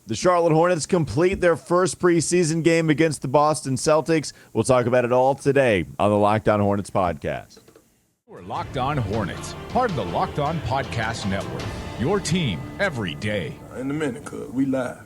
The Charlotte Hornets complete their first preseason game against the Boston Celtics. We'll talk about it all today on the Locked On Hornets podcast. We're Locked On Hornets, part of the Locked On Podcast Network. Your team every day. In a minute, cuz we live.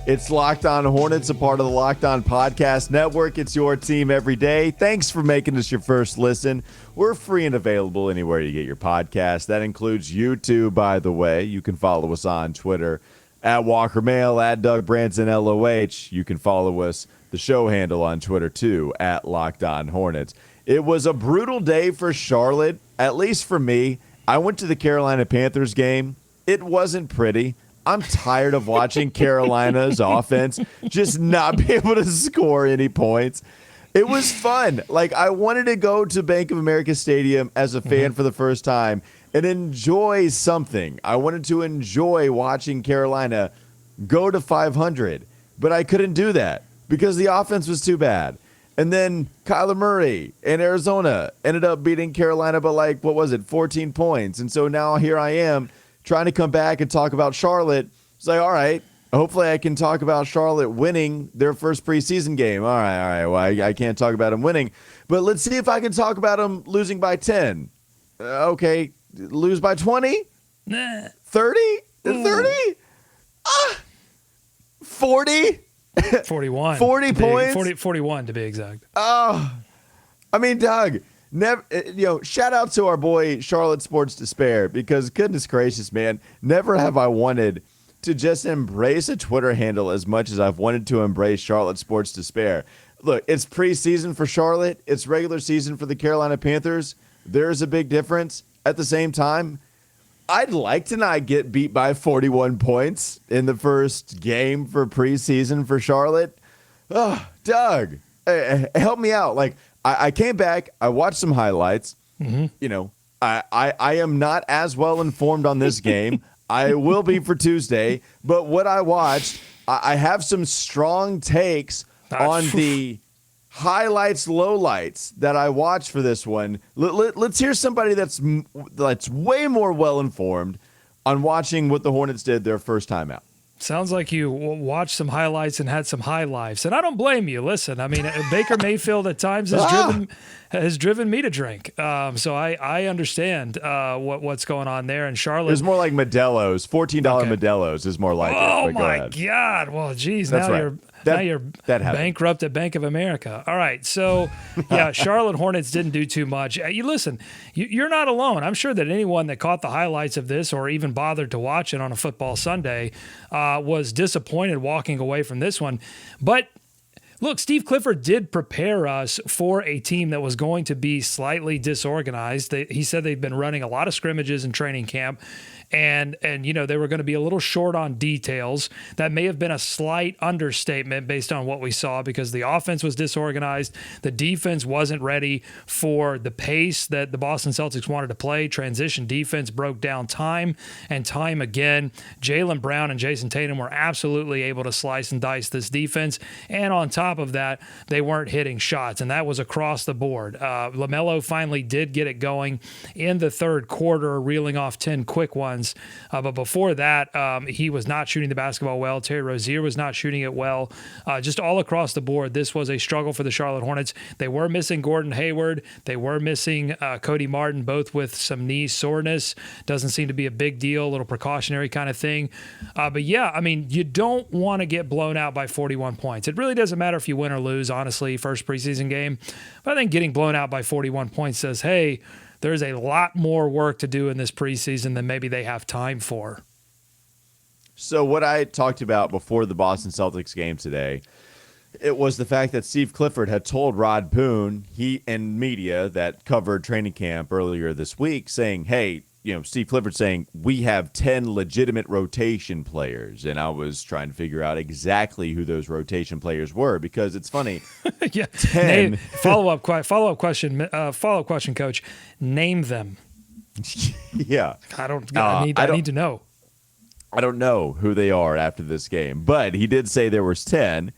It's Locked On Hornets, a part of the Locked On Podcast Network. It's your team every day. Thanks for making us your first listen. We're free and available anywhere you get your podcast. That includes YouTube, by the way. You can follow us on Twitter at Walker Mail, at Doug Branson LOH. You can follow us, the show handle on Twitter too, at Locked On Hornets. It was a brutal day for Charlotte, at least for me. I went to the Carolina Panthers game. It wasn't pretty. I'm tired of watching Carolina's offense just not be able to score any points. It was fun. Like, I wanted to go to Bank of America Stadium as a fan for the first time and enjoy something. I wanted to enjoy watching Carolina go to 500, but I couldn't do that because the offense was too bad. And then Kyler Murray in Arizona ended up beating Carolina by 14 points. And so now here I am, trying to come back and talk about Charlotte. It's like, all right, hopefully I can talk about Charlotte winning their first preseason game. All right. Well, I can't talk about them winning, but let's see if I can talk about them losing by 10. Okay, lose by 20? Nah. 30? 30? 40? 41. 40 points? 41 to be exact. Oh, I mean, Doug, shout out to our boy Charlotte Sports Despair, because goodness gracious, man, never have I wanted to just embrace a Twitter handle as much as I've wanted to embrace Charlotte Sports Despair. Look, it's preseason for Charlotte. It's regular season for the Carolina Panthers. There's a big difference. At the same time, I'd like to not get beat by 41 points in the first game for preseason for Charlotte. Oh, Doug, help me out. I came back, I watched some highlights. I am not as well informed on this game. I will be for Tuesday, but what I watched, I have some strong takes on the highlights, lowlights that I watched for this one. Let's hear somebody that's way more well informed on watching what the Hornets did their first time out. Sounds like you watched some highlights and had some high lives, and I don't blame you. Listen, I mean, Baker Mayfield at times has driven me to drink, so I understand what's going on there. And Charlotte, it's more like Modelo's. $14 Modelo's is more like it. Oh my God! Well, geez, That's now right. you're bankrupt at Bank of America. All right, so yeah, Charlotte Hornets didn't do too much. You're not alone. I'm sure that anyone that caught the highlights of this or even bothered to watch it on a football Sunday was disappointed walking away from this one. But look, Steve Clifford did prepare us for a team that was going to be slightly disorganized. He said they've been running a lot of scrimmages in training camp. And they were going to be a little short on details. That may have been a slight understatement based on what we saw, because the offense was disorganized. The defense wasn't ready for the pace that the Boston Celtics wanted to play. Transition defense broke down time and time again. Jaylen Brown and Jason Tatum were absolutely able to slice and dice this defense. And on top of that, they weren't hitting shots, and that was across the board. LaMelo finally did get it going in the third quarter, reeling off 10 quick ones. But before that, he was not shooting the basketball well. Terry Rozier was not shooting it well. Just all across the board, this was a struggle for the Charlotte Hornets. They were missing Gordon Hayward. They were missing Cody Martin, both with some knee soreness. Doesn't seem to be a big deal, a little precautionary kind of thing. But yeah, I mean, you don't want to get blown out by 41 points. It really doesn't matter if you win or lose, honestly, first preseason game. But I think getting blown out by 41 points says, hey, there's a lot more work to do in this preseason than maybe they have time for. So what I talked about before the Boston Celtics game today, it was the fact that Steve Clifford had told Rod Boone, he and media that covered training camp earlier this week, saying, hey, Steve Clifford saying, we have 10 legitimate rotation players. And I was trying to figure out exactly who those rotation players were, because it's funny. Yeah. 10. Follow-up question, Coach. Name them. Yeah. I need to know. I don't know who they are after this game, but he did say there was 10.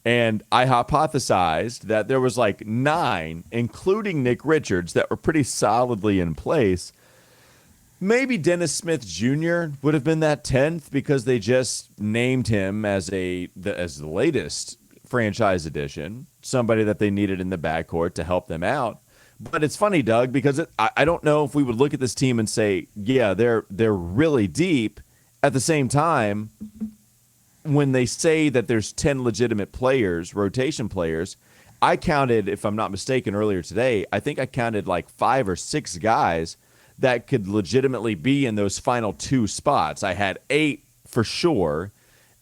And I hypothesized that there was like 9, including Nick Richards, that were pretty solidly in place. Maybe Dennis Smith Jr. would have been that 10th because they just named him as the latest franchise addition, somebody that they needed in the backcourt to help them out. But it's funny, Doug, because I don't know if we would look at this team and say, yeah, they're really deep. At the same time, when they say that there's 10 legitimate players, rotation players, I counted, if I'm not mistaken, earlier today, I think I counted like 5 or 6 guys that could legitimately be in those final 2 spots. I had 8 for sure,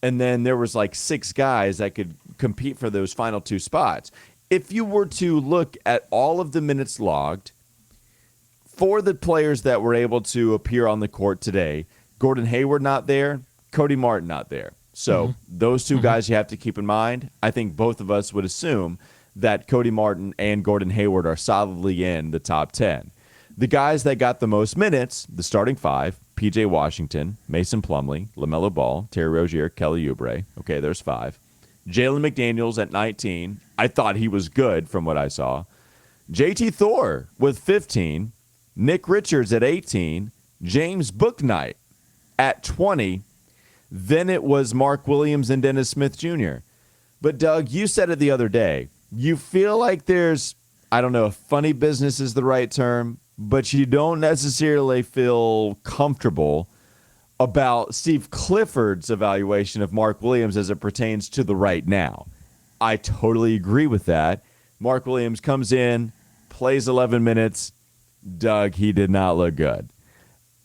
and then there was like 6 guys that could compete for those final 2 spots. If you were to look at all of the minutes logged for the players that were able to appear on the court today, Gordon Hayward not there, Cody Martin not there. So those 2 guys you have to keep in mind. I think both of us would assume that Cody Martin and Gordon Hayward are solidly in the top 10. The guys that got the most minutes, the starting 5, P.J. Washington, Mason Plumlee, LaMelo Ball, Terry Rozier, Kelly Oubre. Okay, there's 5. Jalen McDaniels at 19. I thought he was good from what I saw. J.T. Thor with 15. Nick Richards at 18. James Bouknight at 20. Then it was Mark Williams and Dennis Smith Jr. But, Doug, you said it the other day. You feel like there's, I don't know if funny business is the right term, but you don't necessarily feel comfortable about Steve Clifford's evaluation of Mark Williams as it pertains to the right now. I totally agree with that. Mark Williams comes in, plays 11 minutes. Doug, he did not look good.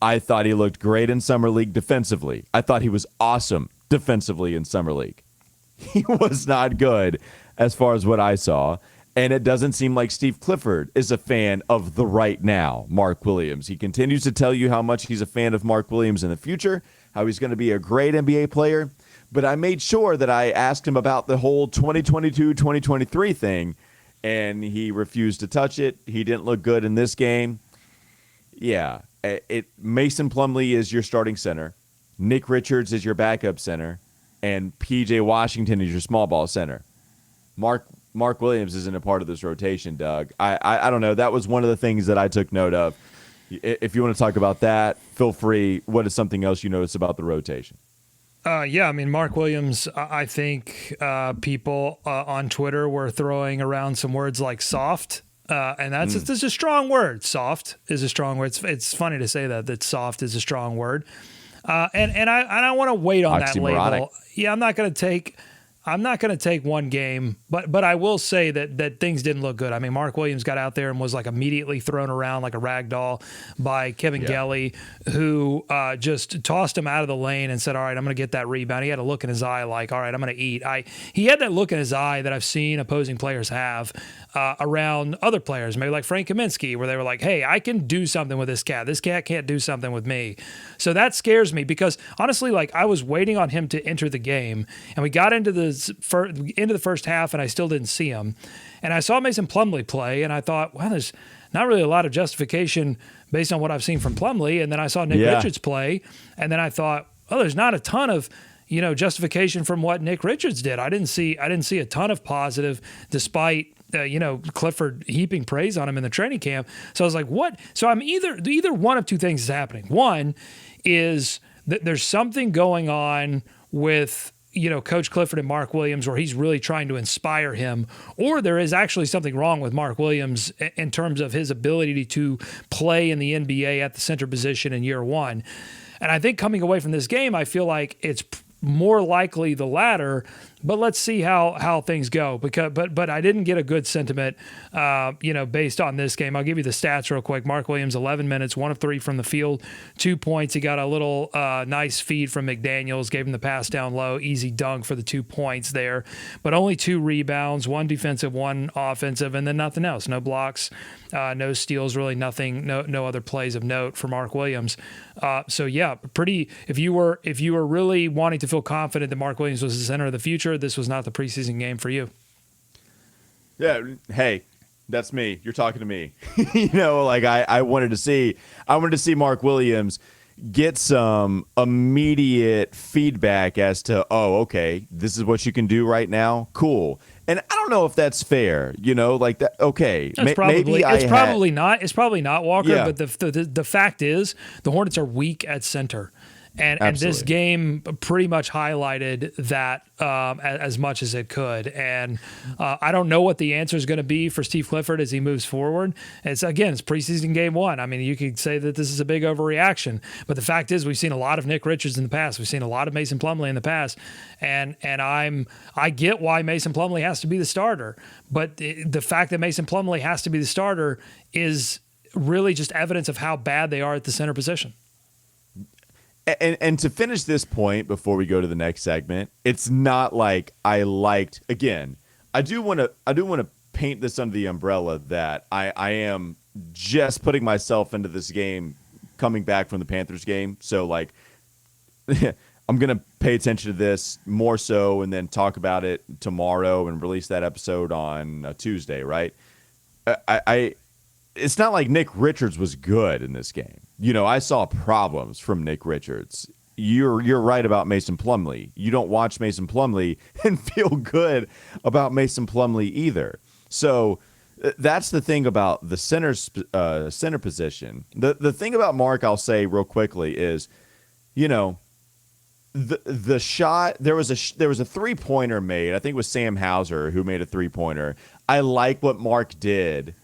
I thought he looked great in Summer League defensively. I thought he was awesome defensively in Summer League. He was not good as far as what I saw. And it doesn't seem like Steve Clifford is a fan of the right now, Mark Williams. He continues to tell you how much he's a fan of Mark Williams in the future, how he's going to be a great NBA player. But I made sure that I asked him about the whole 2022-2023 thing, and he refused to touch it. He didn't look good in this game. Yeah, Mason Plumlee is your starting center. Nick Richards is your backup center. And P.J. Washington is your small ball center. Mark Williams isn't a part of this rotation, Doug. I don't know. That was one of the things that I took note of. If you want to talk about that, feel free. What is something else you notice about the rotation? Yeah, I mean, Mark Williams, I think people on Twitter were throwing around some words like soft. And that's a strong word. Soft is a strong word. It's funny to say that soft is a strong word. And I want to wait on that label. Yeah, I'm not going to take one game, but I will say that things didn't look good. I mean, Mark Williams got out there and was like immediately thrown around like a rag doll by Kevin Gelly, who just tossed him out of the lane and said, all right, I'm going to get that rebound. He had a look in his eye like, all right, I'm going to eat. He had that look in his eye that I've seen opposing players have around other players, maybe like Frank Kaminsky, where they were like, hey, I can do something with this cat. This cat can't do something with me. So that scares me because honestly, like I was waiting on him to enter the game and we got into the first half and I still didn't see him. And I saw Mason Plumlee play and I thought, well, there's not really a lot of justification based on what I've seen from Plumlee. And then I saw Nick Richards play and then I thought, well, there's not a ton of justification from what Nick Richards did. I didn't see a ton of positive despite Clifford heaping praise on him in the training camp. So I was like, what? So I'm either one of two things is happening. One is that there's something going on with Coach Clifford and Mark Williams where he's really trying to inspire him, or there is actually something wrong with Mark Williams in terms of his ability to play in the NBA at the center position in year one. And I think coming away from this game, I feel like it's more likely the latter, but let's see how things go. But I didn't get a good sentiment, based on this game. I'll give you the stats real quick. Mark Williams, 11 minutes, 1 of 3 from the field, 2 points. He got a little nice feed from McDaniels, gave him the pass down low, easy dunk for the 2 points there, but only 2 rebounds, 1 defensive, 1 offensive, and then nothing else. No blocks, no steals, really nothing, no other plays of note for Mark Williams. So yeah, pretty. If you were really wanting to feel confident that Mark Williams was the center of the future, this was not the preseason game for you. Yeah. Hey, that's me. You're talking to me. I wanted to see Mark Williams, get some immediate feedback as to, oh, okay, this is what you can do right now. Cool. And I don't know if that's fair, like that. Okay, it's probably not. It's probably not, Walker. Yeah. But the fact is, the Hornets are weak at center. And this game pretty much highlighted that as much as it could. And I don't know what the answer is going to be for Steve Clifford as he moves forward. It's preseason game 1. I mean, you could say that this is a big overreaction, but the fact is we've seen a lot of Nick Richards in the past. We've seen a lot of Mason Plumlee in the past. And I get why Mason Plumlee has to be the starter, but the fact that Mason Plumlee has to be the starter is really just evidence of how bad they are at the center position. And to finish this point before we go to the next segment, it's not like I liked. Again, I do want to paint this under the umbrella that I am just putting myself into this game, coming back from the Panthers game. So like, I'm gonna pay attention to this more so, and then talk about it tomorrow and release that episode on Tuesday. Right? It's not like Nick Richards was good in this game. I saw problems from Nick Richards. You're right about Mason Plumlee. You don't watch Mason Plumlee and feel good about Mason Plumlee either. So that's the thing about the center position. The thing about Mark, I'll say real quickly, is, the shot. There was a 3-pointer made. I think it was Sam Hauser who made a 3-pointer. I like what Mark did.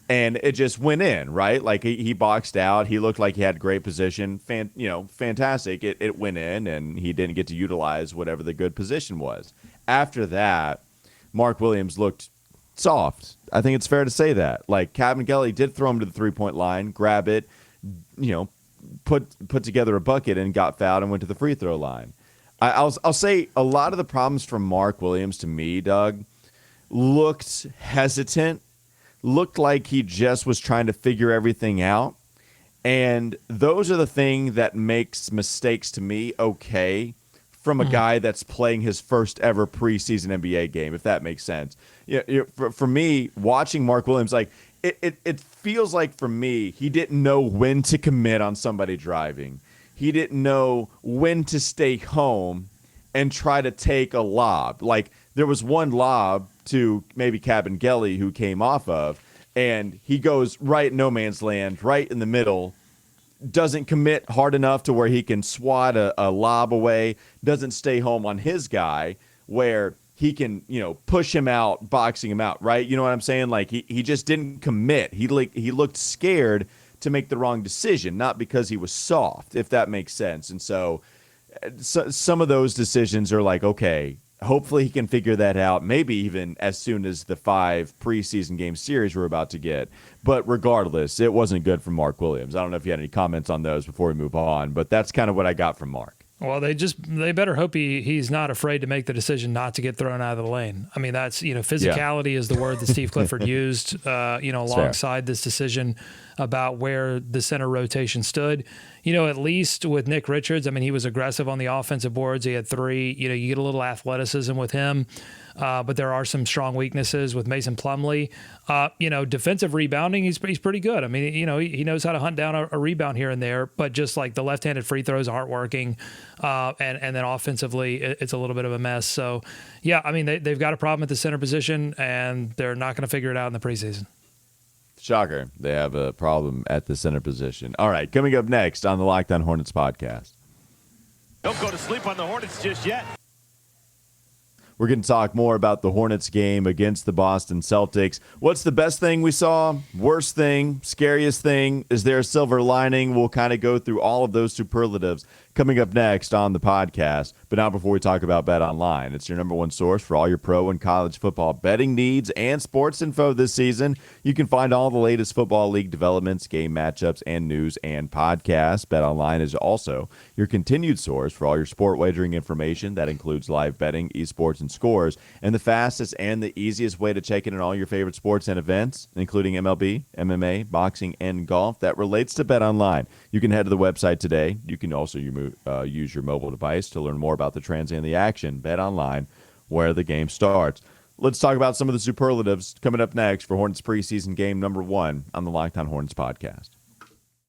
And it just went in, right? Like he boxed out. He looked like he had great position. Fantastic. It went in, and he didn't get to utilize whatever the good position was. After that, Mark Williams looked soft. I think it's fair to say that. Like Cabin-Gelly did throw him to the 3-point line, grab it, put together a bucket and got fouled and went to the free throw line. I'll say a lot of the problems from Mark Williams to me, Doug, looked hesitant. Looked like he just was trying to figure everything out. And those are the things that makes mistakes to me okay from a guy that's playing his first ever preseason NBA game, if that makes sense. For me, watching Mark Williams, like it feels like for me, he didn't know when to commit on somebody driving. He didn't know when to stay home and try to take a lob. Like there was one lob to maybe Cabin-Gelly who came off of, and he goes right in no man's land, right in the middle, doesn't commit hard enough to where he can swat a lob away, doesn't stay home on his guy where he can, push him out, boxing him out, right? You know what I'm saying? Like he just didn't commit. He looked scared to make the wrong decision, not because he was soft, if that makes sense. And so some of those decisions are like, okay, hopefully he can figure that out, maybe even as soon as the 5 preseason game series we're about to get. But regardless, it wasn't good from Mark Williams. I don't know if you had any comments on those before we move on, but that's kind of what I got from Mark. Well, they better hope he's not afraid to make the decision not to get thrown out of the lane. I mean, that's, physicality is the word that Steve Clifford used, alongside this decision about where the center rotation stood. At least with Nick Richards, I mean, he was aggressive on the offensive boards. He had 3. You get a little athleticism with him. But there are some strong weaknesses with Mason Plumlee. Defensive rebounding, he's pretty good. I mean, he knows how to hunt down a rebound here and there, but just like the left-handed free throws aren't working. And then offensively, it's a little bit of a mess. So, yeah, I mean, they've got a problem at the center position, and they're not going to figure it out in the preseason. Shocker. They have a problem at the center position. All right, coming up next on the Locked On Hornets podcast. Don't go to sleep on the Hornets just yet. We're going to talk more about the Hornets game against the Boston Celtics. What's the best thing we saw? Worst thing? Scariest thing? Is there a silver lining? We'll kind of go through all of those superlatives coming up next on the podcast. But now before we talk about BetOnline, it's your number one source for all your pro and college football betting needs and sports info this season. You can find all the latest football league developments, game matchups, and news and podcasts. BetOnline is also your continued source for all your sport wagering information. That includes live betting, esports, and scores, and the fastest and the easiest way to check in on all your favorite sports and events, including MLB, MMA, boxing, and golf that relates to BetOnline. You can head to the website today. You can also use your mobile device to learn more about the trends and the action. BetOnline, where the game starts. Let's talk about some of the superlatives coming up next for Hornets preseason game number 1 on the Locked On Hornets podcast.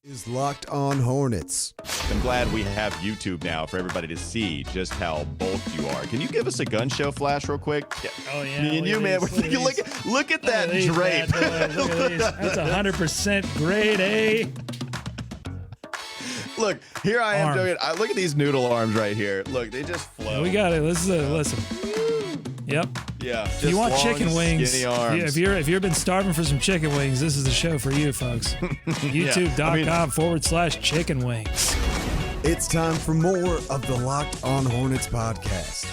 Is Locked On Hornets. I'm glad we have YouTube now for everybody to see just how bulked you are. Can you give us a gun show flash real quick? Oh, yeah. Me and you, man. Look at that drape. Look at these. That's 100% grade A. Look, here I am Arm. doing it. Look at these noodle arms right here. Look, they just flow. We got it. Listen. Yep. Yeah. If you want long, chicken wings, skinny arms. if you've been starving for some chicken wings, this is the show for you, folks. YouTube.com/chicken wings. It's time for more of the Locked On Hornets podcast.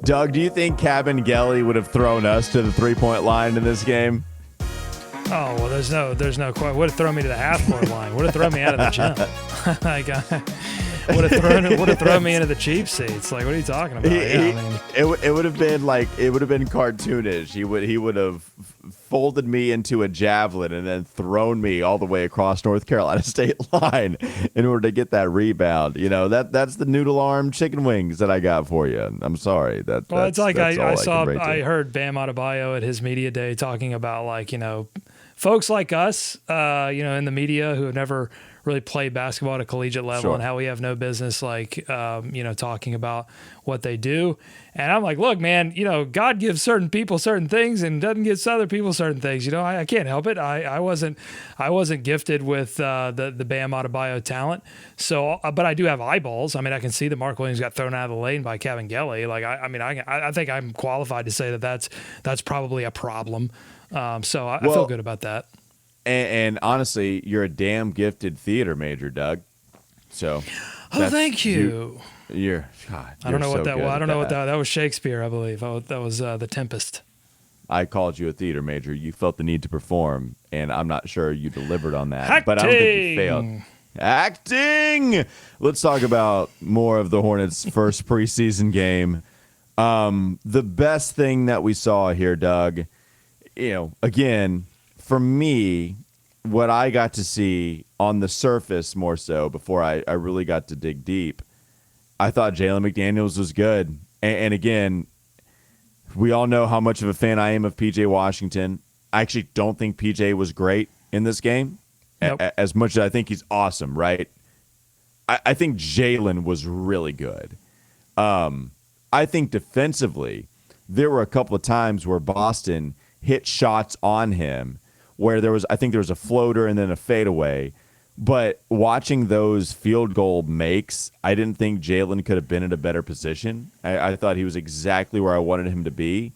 Doug, do you think Cabangeli would have thrown us to the three-point line in this game? Oh, well, there's no question. Would have thrown me to the half-court line. Would have thrown me out of the gym. Would have thrown me into the cheap seats. Like, what are you talking about? It would have been cartoonish. He would have folded me into a javelin and then thrown me all the way across North Carolina state line in order to get that rebound. You know, that's the noodle arm chicken wings that I got for you. I'm sorry. It's like I heard Bam Adebayo at his media day talking about, like, you know, folks like us, in the media who have never really played basketball at a collegiate level, sure, and how we have no business, like, talking about what they do. And I'm like, look, man, God gives certain people certain things and doesn't give other people certain things. I can't help it. I wasn't gifted with the Bam Adebayo talent. So, but I do have eyeballs. I mean, I can see that Mark Williams got thrown out of the lane by Cabangeli. Like, I think I'm qualified to say that's probably a problem. So I feel good about that. And honestly, you're a damn gifted theater major, Doug. So, thank you. I don't know what that was. I don't know what that was. Shakespeare, I believe. That was The Tempest. I called you a theater major. You felt the need to perform, and I'm not sure you delivered on that. Acting! But I don't think you failed. Acting. Let's talk about more of the Hornets' first preseason game. The best thing that we saw here, Doug. Again, for me, what I got to see on the surface more so before I really got to dig deep, I thought Jalen McDaniels was good. And again, we all know how much of a fan I am of P.J. Washington. I actually don't think P.J. was great in this game, nope, as much as I think he's awesome, right? I think Jalen was really good. I think defensively, there were a couple of times where Boston hit shots on him where there was a floater and then a fadeaway. But watching those field goal makes, I didn't think Jalen could have been in a better position. I thought he was exactly where I wanted him to be.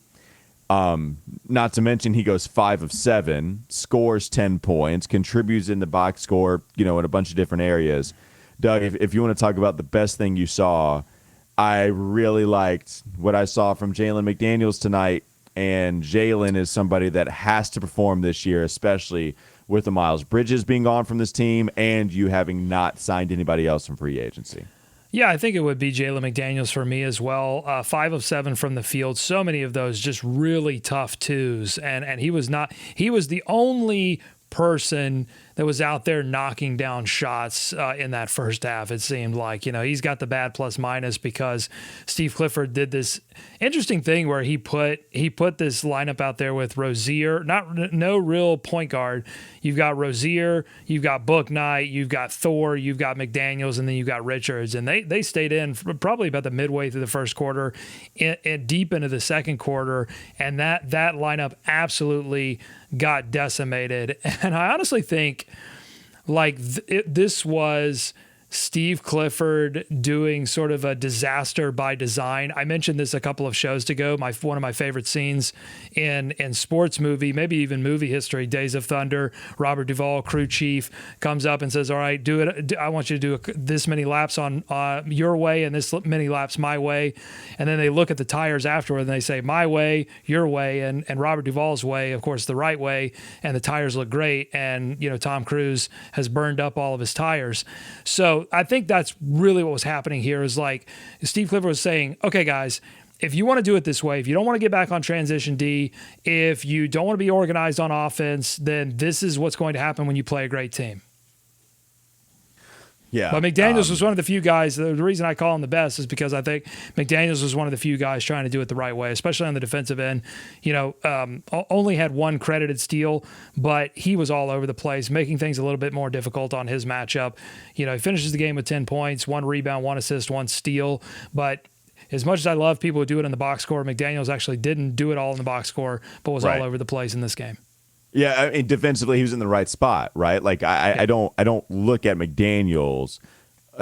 Not to mention he goes 5 of 7, scores 10 points, contributes in the box score, in a bunch of different areas. Doug, if you want to talk about the best thing you saw, I really liked what I saw from Jalen McDaniels tonight. And Jalen is somebody that has to perform this year, especially with the Miles Bridges being gone from this team and you having not signed anybody else from free agency. Yeah, I think it would be Jalen McDaniels for me as well. 5 of 7 from the field. So many of those just really tough twos. And he was the only person that was out there knocking down shots in that first half. It seemed like, he's got the bad plus minus because Steve Clifford did this interesting thing where he put this lineup out there with Rozier, no real point guard. You've got Rozier, you've got Bouknight, you've got Thor, you've got McDaniels, and then you've got Richards. And they stayed in for probably about the midway through the first quarter and deep into the second quarter. And that lineup absolutely got decimated. And I honestly think this was Steve Clifford doing sort of a disaster by design. I mentioned this a couple of shows ago. One of my favorite scenes in sports movie, maybe even movie history, Days of Thunder. Robert Duvall, crew chief, comes up and says, "All right, do it. I want you to do this many laps on your way and this many laps my way." And then they look at the tires afterward and they say, "My way, your way," and Robert Duvall's way, of course, the right way. And the tires look great. And Tom Cruise has burned up all of his tires. So I think that's really what was happening here is like Steve Clifford was saying, okay, guys, if you want to do it this way, if you don't want to get back on transition D, if you don't want to be organized on offense, then this is what's going to happen when you play a great team. Yeah. But McDaniels was one of the few guys. The reason I call him the best is because I think McDaniels was one of the few guys trying to do it the right way, especially on the defensive end. Only had one credited steal, but he was all over the place, making things a little bit more difficult on his matchup. He finishes the game with 10 points, 1 rebound, 1 assist, 1 steal. But as much as I love people who do it in the box score, McDaniels actually didn't do it all in the box score, but was all over the place in this game. Yeah, I mean, defensively, he was in the right spot, right? Like I don't look at McDaniels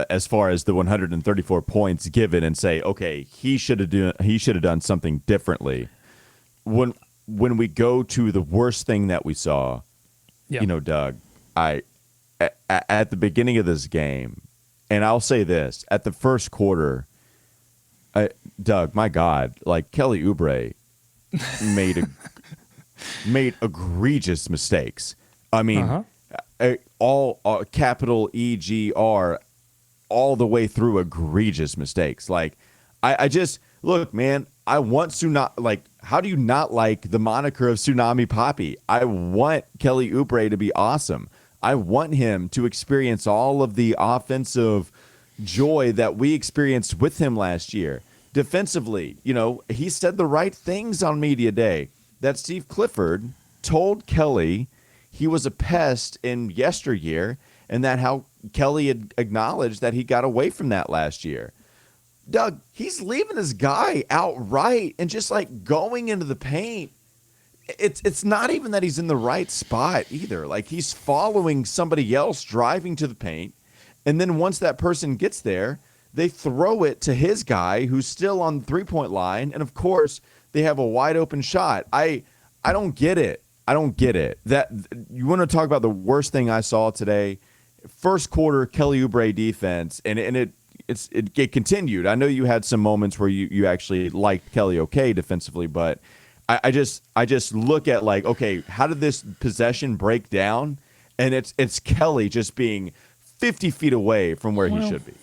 as far as the 134 points given and say, okay, he should have done something differently. When we go to the worst thing that we saw, Doug, at the beginning of this game, and I'll say this, at the first quarter, Doug, my God, like Kelly Oubre made egregious mistakes. I mean, all capital EGR, all the way through egregious mistakes. Like, I just look, man. I want like, how do you not like the moniker of Tsunami Poppy? I want Kelly Oubre to be awesome. I want him to experience all of the offensive joy that we experienced with him last year. Defensively, he said the right things on media day. That Steve Clifford told Kelly he was a pest in yesteryear, and that how Kelly had acknowledged that he got away from that last year. Doug, he's leaving his guy outright and just like going into the paint. It's not even that he's in the right spot either. Like, he's following somebody else driving to the paint, and then once that person gets there, they throw it to his guy who's still on the three-point line, and of course they have a wide open shot. I don't get it. I don't get it. That you want to talk about the worst thing I saw today? First quarter Kelly Oubre defense, and it continued. I know you had some moments where you actually liked Kelly okay defensively, but I just look at like, okay, how did this possession break down? And it's Kelly just being 50 feet away from where he should be.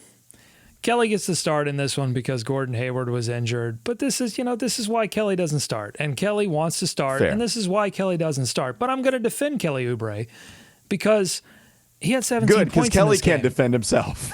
Kelly gets the start in this one because Gordon Hayward was injured. But this is why Kelly doesn't start. And Kelly wants to start, and this is why Kelly doesn't start. But I'm going to defend Kelly Oubre because he had 17 points in this game. Good, because Kelly can't defend himself.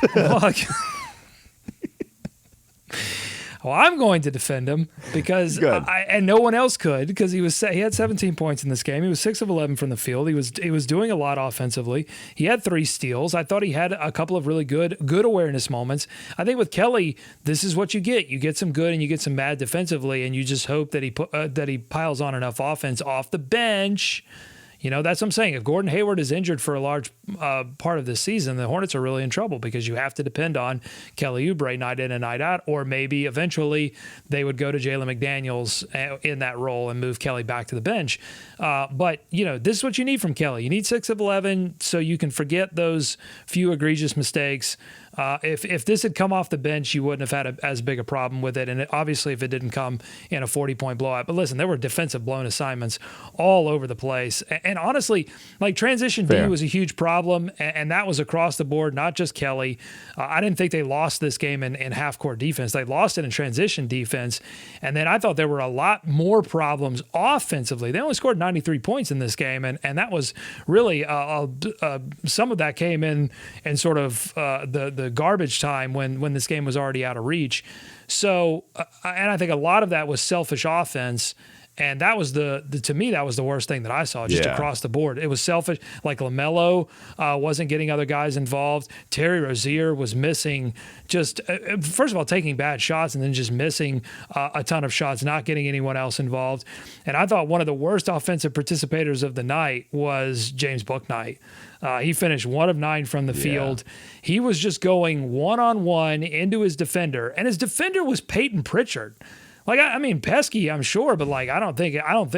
Well, I'm going to defend him because and no one else could, because he had 17 points in this game. He was 6 of 11 from the field. He was doing a lot offensively. He had 3 steals. I thought he had a couple of really good awareness moments. I think with Kelly, this is what you get. You get some good and you get some bad defensively, and you just hope that he piles on enough offense off the bench. That's what I'm saying. If Gordon Hayward is injured for a large part of this season, the Hornets are really in trouble because you have to depend on Kelly Oubre night in and night out, or maybe eventually they would go to Jalen McDaniels in that role and move Kelly back to the bench. But this is what you need from Kelly. You need 6 of 11 so you can forget those few egregious mistakes. If this had come off the bench, you wouldn't have had as big a problem with it. And obviously, if it didn't come in a 40-point blowout. But listen, there were defensive blown assignments all over the place. And honestly, like, transition D was a huge problem. And that was across the board, not just Kelly. I didn't think they lost this game in half-court defense. They lost it in transition defense. And then I thought there were a lot more problems offensively. They only scored 93 points in this game. And that was really some of that came in sort of the garbage time when this game was already out of reach. So, and I think a lot of that was selfish offense. And that was to me, that was the worst thing that I saw just across the board. It was selfish. Like, LaMelo wasn't getting other guys involved. Terry Rozier was missing just, first of all, taking bad shots and then just missing a ton of shots, not getting anyone else involved. And I thought one of the worst offensive participators of the night was James Bouknight. He finished 1 of 9 from the field. He was just going one-on-one into his defender, and his defender was Peyton Pritchard. Like, I mean, pesky, I'm sure, but like, I don't think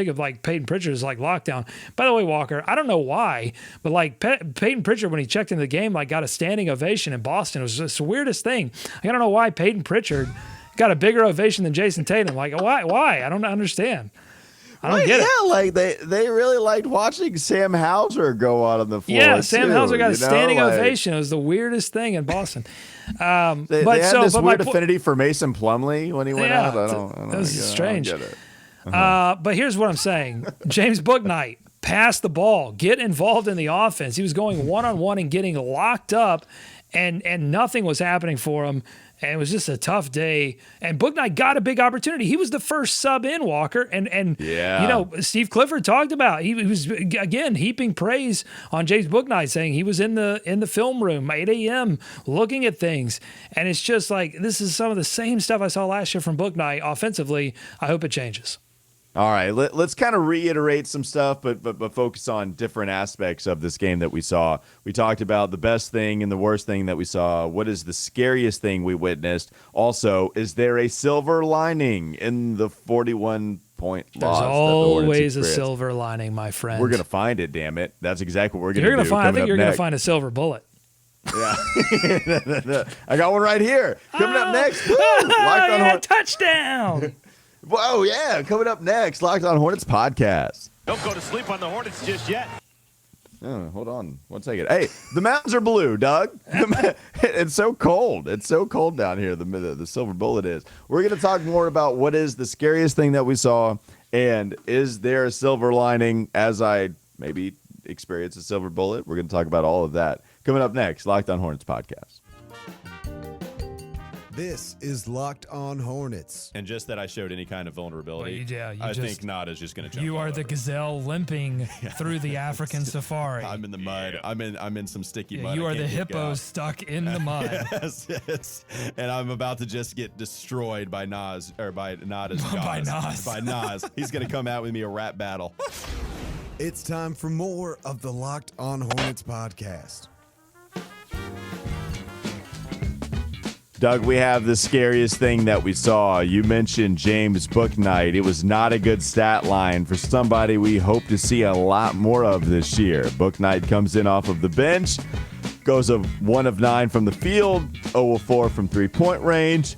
of like Peyton Pritchard as like lockdown. By the way, Walker, I don't know why, but like Peyton Pritchard, when he checked into the game, like, got a standing ovation in Boston. It was just the weirdest thing. I don't know why Peyton Pritchard got a bigger ovation than Jason Tatum. Like, why? I don't understand. I don't get it. Yeah, like they really liked watching Sam Hauser go out on the floor. Yeah, Sam Hauser got a standing ovation. It was the weirdest thing in Boston. They had this weird affinity for Mason Plumlee when he went out. I don't that was strange. I don't get it. But here's what I'm saying. James Bouknight, pass the ball, get involved in the offense. He was going one-on-one and getting locked up. and nothing was happening for him. And it was just a tough day. And Bouknight got a big opportunity. He was the first sub in, Walker. And Steve Clifford talked about, he was, again, heaping praise on James Bouknight, saying he was in the film room, 8 a.m., looking at things. And it's just like, this is some of the same stuff I saw last year from Bouknight offensively. I hope it changes. All right, let's kind of reiterate some stuff, but focus on different aspects of this game that we saw. We talked about the best thing and the worst thing that we saw. What is the scariest thing we witnessed? Also, is there a silver lining in the 41-point loss? There's always a silver lining, my friend. We're going to find it, damn it. That's exactly what we're going to do. I think you're going to find a silver bullet. Yeah. I got one right here. Coming up next. Woo! Touchdown. Whoa, yeah. Coming up next, Locked On Hornets podcast. Don't go to sleep on the Hornets just yet. Oh, hold on 1 second. Hey, the mountains are blue, Doug. It's so cold. It's so cold down here, the silver bullet is. We're going to talk more about what is the scariest thing that we saw, and is there a silver lining as I maybe experience a silver bullet? We're going to talk about all of that. Coming up next, Locked On Hornets podcast. This is Locked On Hornets. And just that I showed any kind of vulnerability, I think Nada's just going to jump. You are the gazelle limping through the African safari. I'm in the mud. I'm in some sticky mud. You are the hippo stuck in the mud. Yes. And I'm about to just get destroyed by Nada's by Nas. By Nas. He's going to come out with me a rap battle. It's time for more of the Locked On Hornets podcast. Doug, we have the scariest thing that we saw. You mentioned James Bouknight. It was not a good stat line for somebody we hope to see a lot more of this year. Bouknight comes in off of the bench, goes 1 of 9 from the field, 0 of 4 from three-point range,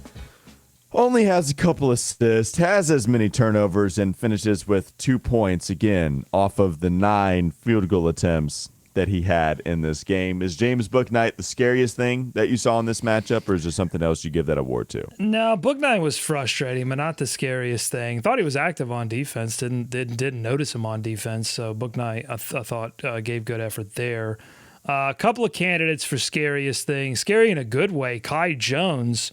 only has a couple assists, has as many turnovers, and finishes with 2 points again off of the 9 field goal attempts that he had in this game. Is James Bouknight the scariest thing that you saw in this matchup, or is there something else you give that award to? No, Bouknight was frustrating, but not the scariest thing. Thought he was active on defense. Didn't notice him on defense. So Bouknight, I thought gave good effort there. A couple of candidates for scariest thing, scary in a good way. Kai Jones.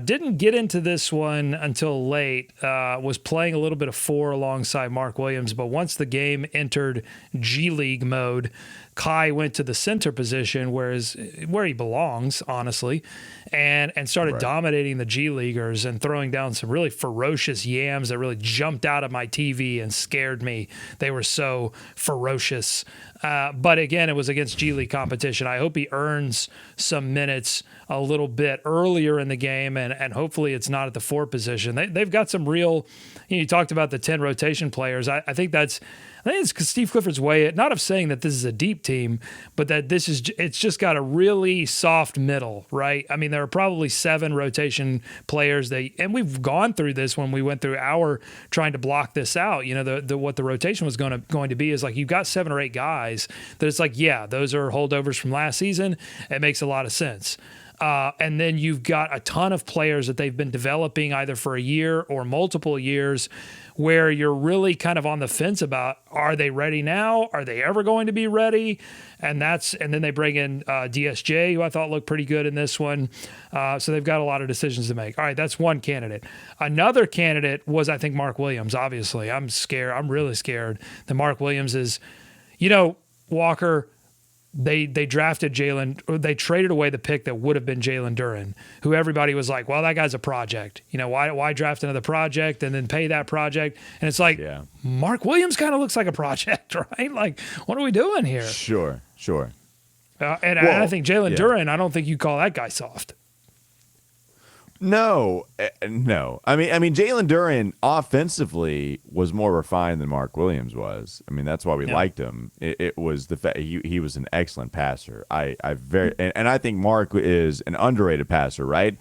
Didn't get into this one until late, was playing a little bit of 4 alongside Mark Williams, but once the game entered G League mode, Kai went to the center position, where he belongs, honestly, and started dominating the G Leaguers and throwing down some really ferocious yams that really jumped out of my TV and scared me. They were so ferocious. But again, it was against G League competition. I hope he earns some minutes a little bit earlier in the game, and hopefully it's not at the 4 position. They've got some real, you talked about the 10 rotation players. I think it's Steve Clifford's way, not of saying that this is a deep team, but that it's just got a really soft middle, right? I mean, there are probably 7 rotation players and we've gone through this when we went through our trying to block this out. What the rotation was going to be is like, you've got 7 or 8 guys that it's like, yeah, those are holdovers from last season. It makes a lot of sense. And then you've got a ton of players that they've been developing either for a year or multiple years, where you're really kind of on the fence about, are they ready now? Are they ever going to be ready? And then they bring in DSJ, who I thought looked pretty good in this one. So they've got a lot of decisions to make. All right, that's one candidate. Another candidate was, I think, Mark Williams. Obviously, I'm scared. I'm really scared that Mark Williams is, Walker, They drafted Jalen. They traded away the pick that would have been Jalen Duren, who everybody was like, "Well, that guy's a project. Why draft another project and then pay that project?" And it's like, Mark Williams kind of looks like a project, right? Like, what are we doing here? Sure. I think Jalen Duren, I don't think you call that guy soft. No. I mean, Jalen Duren offensively was more refined than Mark Williams was. I mean, that's why we liked him. It was the fact he was an excellent passer. I think Mark is an underrated passer, right?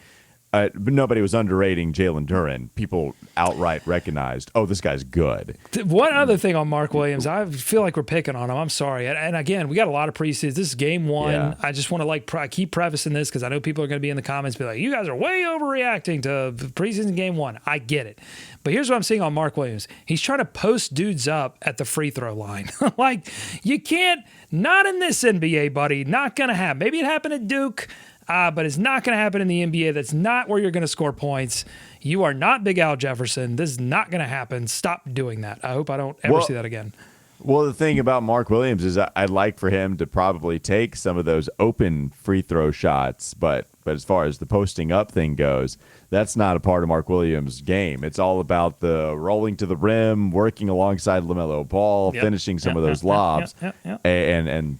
But nobody was underrating Jalen Duren. People outright recognized, this guy's good. One other thing on Mark Williams, I feel like we're picking on him. I'm sorry. And again, we got a lot of preseason. This is game 1. Yeah. I just want to keep prefacing this because I know people are going to be in the comments be like, you guys are way overreacting to preseason game 1. I get it. But here's what I'm seeing on Mark Williams. He's trying to post dudes up at the free throw line. Like, you can't, not in this NBA, buddy. Not going to happen. Maybe it happened at Duke. but it's not going to happen in the NBA. That's not where you're going to score points. You are not Big Al Jefferson. This is not going to happen. Stop doing that. I hope I don't ever see that again. Well, the thing about Mark Williams is I'd like for him to probably take some of those open free throw shots, but as far as the posting up thing goes, that's not a part of Mark Williams' game. It's all about the rolling to the rim, working alongside LaMelo Ball, finishing some of those lobs, and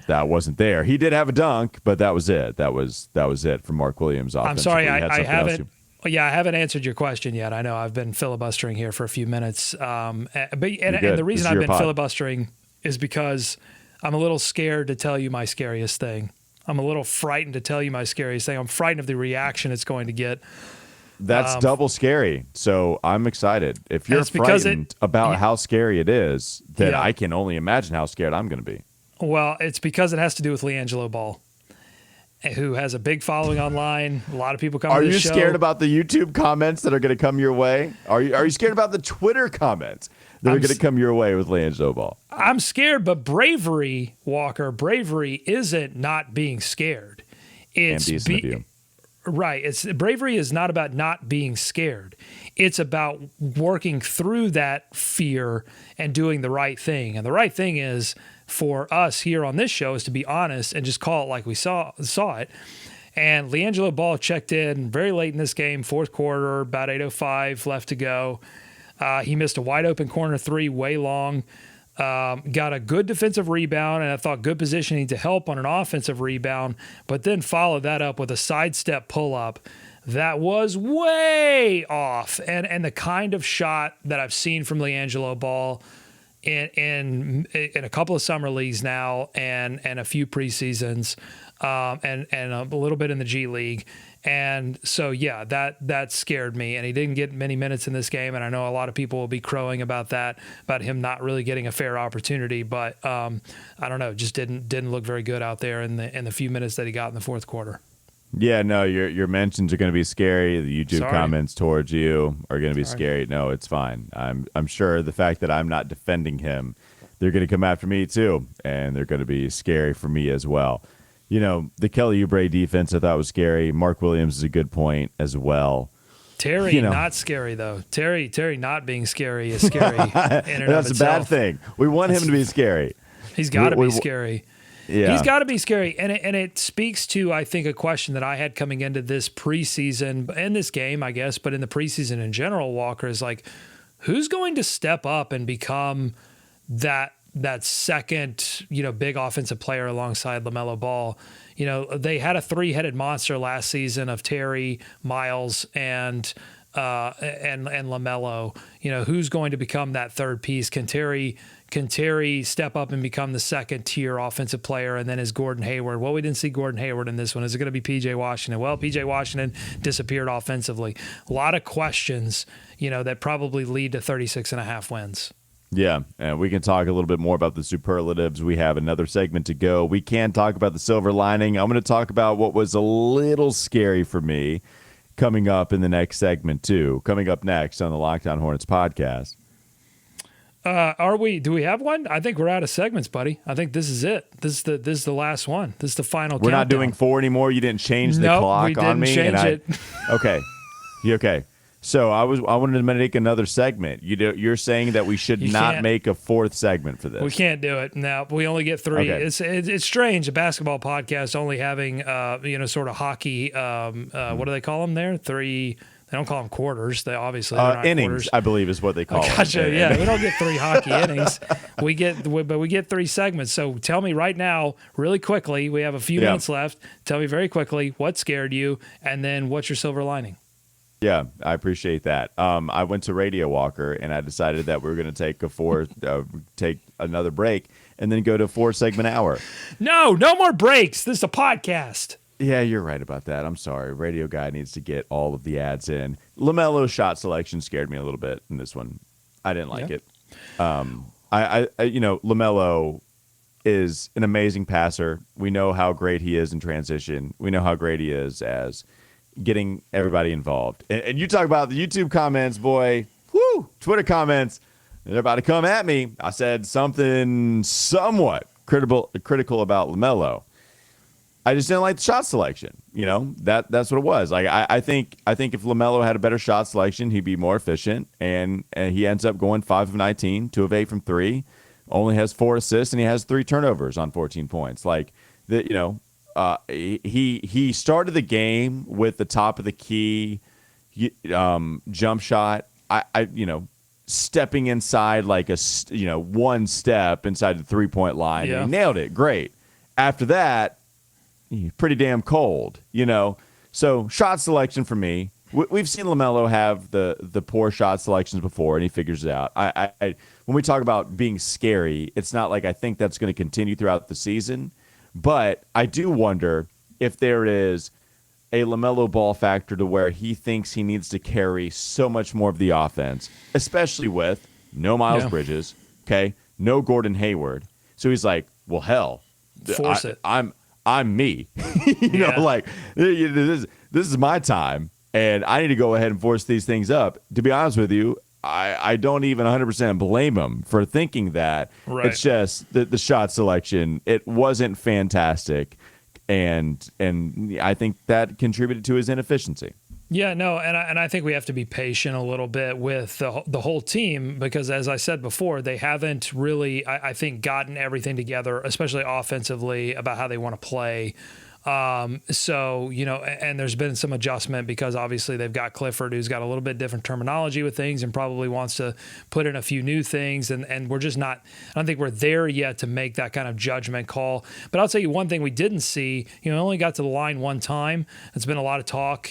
that wasn't there. He did have a dunk, but that was it. That was it for Mark Williams. I'm sorry, I haven't. Yeah, I haven't answered your question yet. I know I've been filibustering here for a few minutes. And the reason I've been filibustering is because I'm a little scared to tell you my scariest thing. I'm a little frightened to tell you my scariest thing. I'm frightened of the reaction it's going to get. That's double scary. So I'm excited. If you're frightened about how scary it is, then I can only imagine how scared I'm going to be. Well, it's because it has to do with LiAngelo Ball, who has a big following online. A lot of people come to this show. Are you scared about the YouTube comments that are going to come your way? Are you scared about the Twitter comments that are going to come your way with LiAngelo Ball? I'm scared, but bravery, Walker, bravery isn't not being scared. It's right. Bravery is not about not being scared. It's about working through that fear and doing the right thing. And the right thing is, for us here on this show, is to be honest and just call it like we saw it. And LiAngelo Ball checked in very late in this game, fourth quarter, about 8:05 left to go. He missed a wide open corner three, way long. Got a good defensive rebound, and I thought good positioning to help on an offensive rebound, but then followed that up with a sidestep pull-up that was way off. And the kind of shot that I've seen from LiAngelo Ball in a couple of summer leagues now and a few preseasons and a little bit in the G League. And so, that scared me. And he didn't get many minutes in this game. And I know a lot of people will be crowing about that, about him not really getting a fair opportunity. But I don't know, just didn't look very good out there in the few minutes that he got in the fourth quarter. Yeah, no, your mentions are going to be scary. The YouTube comments towards you are going to be scary. No, it's fine. I'm sure the fact that I'm not defending him, they're going to come after me too, and they're going to be scary for me as well. You know, the Kelly Oubre defense I thought was scary. Mark Williams is a good point as well. Terry, not scary though. Terry not being scary is scary. In and That's of a bad thing. We want him to be scary. He's got to be scary. Yeah. He's got to be scary. And it speaks to, I think, a question that I had coming into this preseason, and this game, I guess, but in the preseason in general, Walker, is like, who's going to step up and become that second, big offensive player alongside LaMelo Ball? They had a three-headed monster last season of Terry, Miles, and LaMelo. Who's going to become that third piece? Can Terry step up and become the second tier offensive player? And then is Gordon Hayward? Well, we didn't see Gordon Hayward in this one. Is it going to be PJ Washington? Well, PJ Washington disappeared offensively. A lot of questions, that probably lead to 36.5 wins. Yeah, and we can talk a little bit more about the superlatives. We have another segment to go. We can talk about the silver lining. I'm going to talk about what was a little scary for me coming up in the next segment, too. Coming up next on the Locked On Hornets podcast. Do we have one? I think we're out of segments, buddy. I think this is it. This is the last one. This is the final countdown. We're not doing 4 anymore? You didn't change the clock on me? We didn't change it. Okay. Okay. So I wanted to make another segment. You're saying that we should not make a fourth segment for this. We can't do it. No, we only get 3. Okay. It's strange, a basketball podcast only having sort of hockey. What do they call them there? 3. They don't call them quarters. They obviously they're not innings, quarters. I believe, is what they call Gotcha. them. Yeah, we don't get 3 hockey innings. We get 3 segments. So tell me right now, really quickly. We have a few minutes left. Tell me very quickly what scared you, and then what's your silver lining. Yeah, I appreciate that. I went to Radio Walker, and I decided that we were going to take another break, and then go to a 4-segment hour. No more breaks. This is a podcast. Yeah, you're right about that. I'm sorry. Radio guy needs to get all of the ads in. LaMelo's shot selection scared me a little bit in this one. I didn't like it. LaMelo is an amazing passer. We know how great he is in transition. We know how great he is as getting everybody involved. And you talk about the YouTube comments, boy. Whoo! Twitter comments. They're about to come at me. I said something somewhat critical about LaMelo. I just didn't like the shot selection. That's what it was. Like I think if LaMelo had a better shot selection, he'd be more efficient. And he ends up going 5 of 19, 2 of 8 from 3, only has 4 assists, and he has 3 turnovers on 14 points. Like he started the game with the top of the key jump shot. Stepping inside like one step inside the 3-point line. Yeah. And he nailed it. Great. After that, pretty damn cold, So shot selection for me, we've seen LaMelo have the poor shot selections before, and he figures it out. When we talk about being scary, it's not like I think that's going to continue throughout the season, but I do wonder if there is a LaMelo Ball factor to where he thinks he needs to carry so much more of the offense, especially with no Miles Bridges, okay, no Gordon Hayward. So he's like, well, hell, force it. I'm me. Like this is my time, and I need to go ahead and force these things up. To be honest with you, I don't even 100% blame him for thinking that. Right. It's just the shot selection. It wasn't fantastic, and I think that contributed to his inefficiency. Yeah, no, and I think we have to be patient a little bit with the whole team because, as I said before, they haven't really, I think, gotten everything together, especially offensively, about how they want to play. So, and there's been some adjustment because obviously they've got Clifford, who's got a little bit different terminology with things and probably wants to put in a few new things. And we're just not, I don't think we're there yet to make that kind of judgment call. But I'll tell you one thing we didn't see, only got to the line one time. It's been a lot of talk,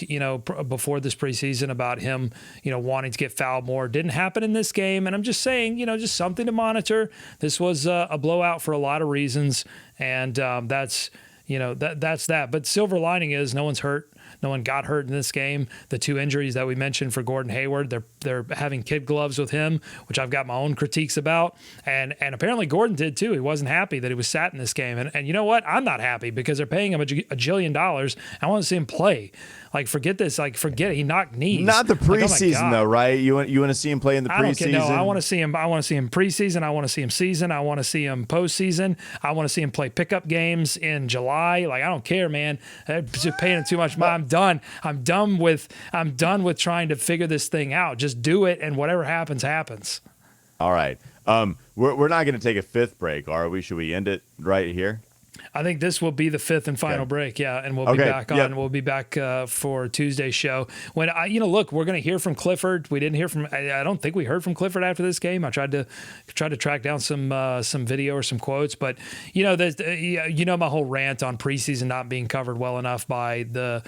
before this preseason about him, wanting to get fouled more. Didn't happen in this game. And I'm just saying, just something to monitor. This was a blowout for a lot of reasons. And that's that. But silver lining is no one's hurt. No one got hurt in this game. The 2 injuries that we mentioned for Gordon Hayward, they're having kid gloves with him, which I've got my own critiques about. And apparently Gordon did too. He wasn't happy that he was sat in this game. And you know what? I'm not happy because they're paying him $1 jillion. I want to see him play. Like, forget this. Like, forget it. He knocked knees. Not the preseason, like, though, right? You want to see him play in the preseason? No, I want to see him. I want to see him preseason. I want to see him season. I want to see him postseason. I want to see him play pickup games in July. Like, I don't care, man. I'm just paying him too much money. I'm done. I'm done with trying to figure this thing out. Just do it, and whatever happens, happens. All right. We're not going to take a 5th break, are we? Should we end it right here? I think this will be the 5th and final break, and we'll be back on. Yep. We'll be back for Tuesday's show. When look, we're going to hear from Clifford. We didn't hear from. I don't think we heard from Clifford after this game. I tried to track down some video or some quotes, but my whole rant on preseason not being covered well enough by the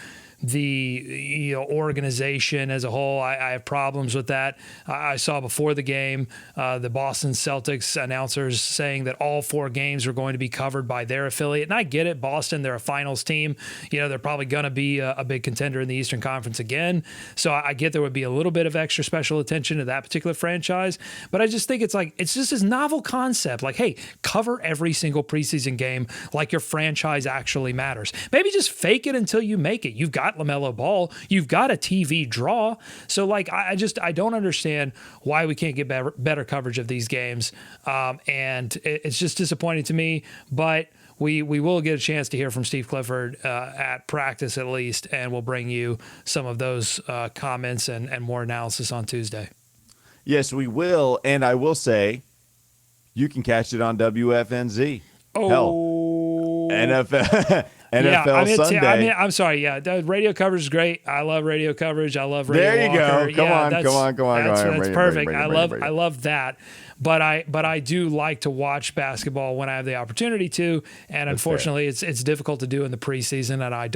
organization as a whole. I have problems with that. I saw before the game the Boston Celtics announcers saying that all 4 games are going to be covered by their affiliate. And I get it. Boston, they're a finals team. They're probably going to be a big contender in the Eastern Conference again. So I get there would be a little bit of extra special attention to that particular franchise. But I just think it's just this novel concept. Like, hey, cover every single preseason game like your franchise actually matters. Maybe just fake it until you make it. You've got LaMelo Ball. You've got a TV draw. So, I don't understand why we can't get better coverage of these games. And it's just disappointing to me. But we will get a chance to hear from Steve Clifford at practice at least, and we'll bring you some of those comments and more analysis on Tuesday. Yes, we will. And I will say, you can catch it on WFNZ. Oh. Hell, NFL Sunday. I'm sorry. Yeah, the radio coverage is great. I love radio coverage. I love Radio There you Walker. go. Come on. That's perfect. I love that. But I do like to watch basketball when I have the opportunity to, and unfortunately, it's difficult to do in the preseason, and I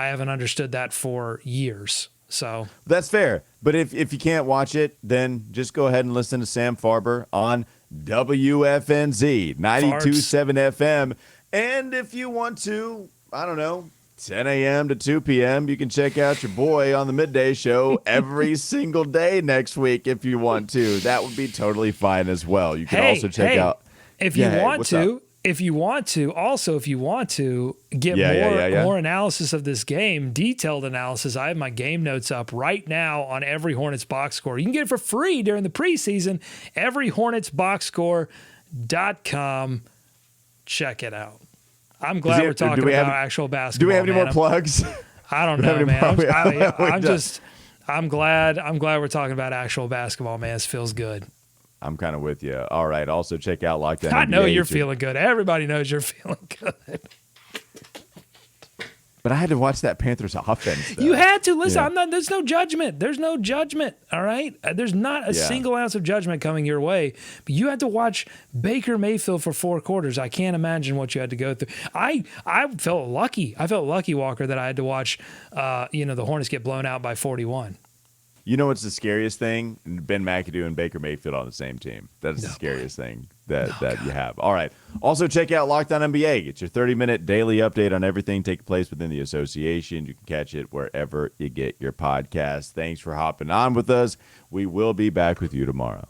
haven't understood that for years. So that's fair. But if you can't watch it, then just go ahead and listen to Sam Farber on WFNZ 92.7 FM. And if you want to, 10 a.m. to 2 p.m., you can check out your boy on the midday show every single day next week if you want to. That would be totally fine as well. You can also check out. If you want to get more analysis of this game, detailed analysis, I have my game notes up right now on Every Hornets Boxscore. You can get it for free during the preseason. EveryHornetsBoxscore.com. Check it out. I'm glad we're talking about actual basketball. Do we have any more plugs? I don't know, man. I'm glad we're talking about actual basketball, man. This feels good. I'm kind of with you. All right. Also, check out Locked On NBA. I know you're feeling good. Everybody knows you're feeling good. But I had to watch that Panthers offense, though. You had to. Listen, there's no judgment. There's no judgment, all right? There's not a single ounce of judgment coming your way. But you had to watch Baker Mayfield for 4 quarters. I can't imagine what you had to go through. I felt lucky. I felt lucky, Walker, that I had to watch the Hornets get blown out by 41. You know what's the scariest thing? Ben McAdoo and Baker Mayfield on the same team. That's the scariest thing that you have. All right. Also, check out Locked On NBA. It's your 30-minute daily update on everything taking place within the association. You can catch it wherever you get your podcast. Thanks for hopping on with us. We will be back with you tomorrow.